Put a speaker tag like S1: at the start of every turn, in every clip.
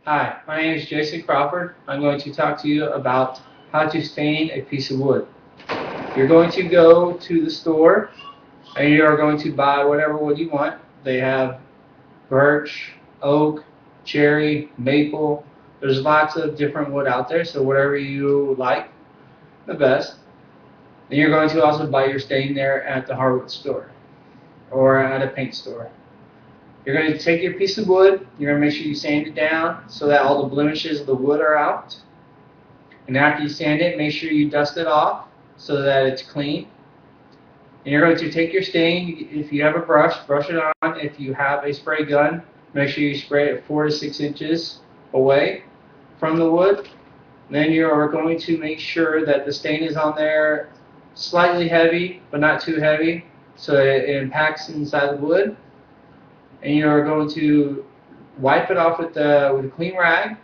S1: Hi, my name is Jason Crawford. I'm going to talk to you about how to stain a piece of wood. You're going to go to the store and you are going to buy whatever wood you want. They have birch, oak, cherry, maple. There's lots of different wood out there, so whatever you like the best. And you're going to also buy your stain there at the hardwood store or at a paint store. You're going to take your piece of wood, you're going to make sure you sand it down so that all the blemishes of the wood are out. And after you sand it, make sure you dust it off so that it's clean. And you're going to take your stain. If you have a brush, brush it on. If you have a spray gun, make sure you spray it 4 to 6 inches away from the wood. Then you are going to make sure that the stain is on there slightly heavy, but not too heavy, so that it impacts inside the wood. And you are going to wipe it off with a clean rag,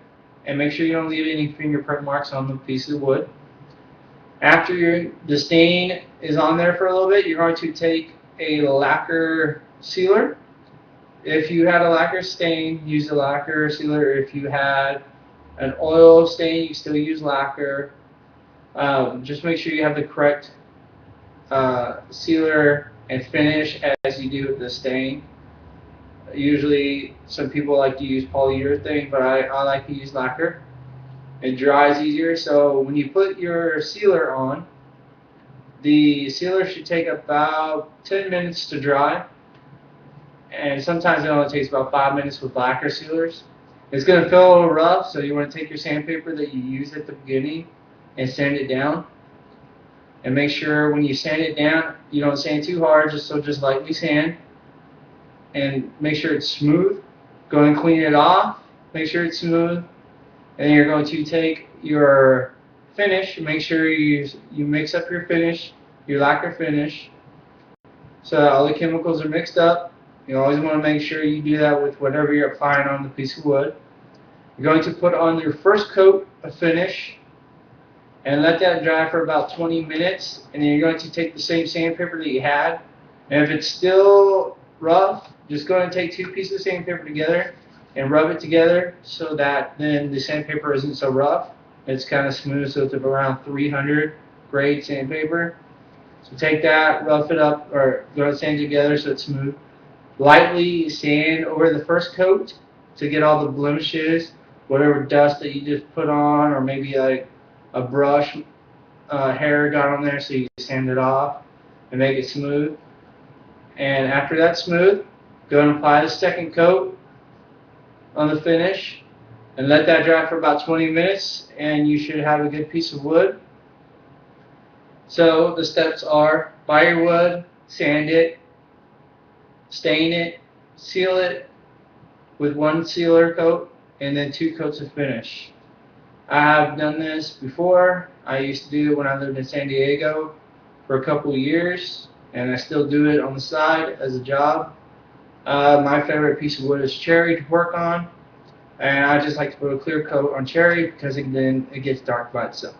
S1: and make sure you don't leave any fingerprint marks on the piece of wood. After the stain is on there for a little bit, you're going to take a lacquer sealer. If you had a lacquer stain, use a lacquer sealer. If you had an oil stain, you still use lacquer. Just make sure you have the correct sealer and finish as you do with the stain. Usually, some people like to use polyurethane, but I like to use lacquer. It dries easier, so when you put your sealer on, the sealer should take about 10 minutes to dry, and sometimes it only takes about 5 minutes with lacquer sealers. It's going to feel a little rough, so you want to take your sandpaper that you used at the beginning and sand it down. And make sure when you sand it down, you don't sand too hard, just lightly sand. And make sure it's smooth. Go and clean it off. Make sure it's smooth. And then you're going to take your finish. Make sure you mix up your finish, your lacquer finish, so that all the chemicals are mixed up. You always want to make sure you do that with whatever you're applying on the piece of wood. You're going to put on your first coat of finish and let that dry for about 20 minutes. And then you're going to take the same sandpaper that you had. And if it's still rough, just go and take 2 pieces of sandpaper together and rub it together so that then the sandpaper isn't so rough. It's kind of smooth, so it's around 300 grade sandpaper. So take that, rough it up, or go and sand it together so it's smooth. Lightly sand over the first coat to get all the blemishes, whatever dust that you just put on, or maybe like a brush hair got on there, so you sand it off and make it smooth. And after that's smooth, go and apply the second coat on the finish and let that dry for about 20 minutes, and you should have a good piece of wood. So the steps are: buy your wood, sand it, stain it, seal it with 1 sealer coat, and then 2 coats of finish. I have done this before. I used to do it when I lived in San Diego for a couple of years, and I still do it on the side as a job. My favorite piece of wood is cherry to work on, and I just like to put a clear coat on cherry because then it gets dark by itself.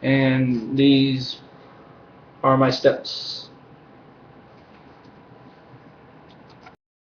S1: And these are my steps.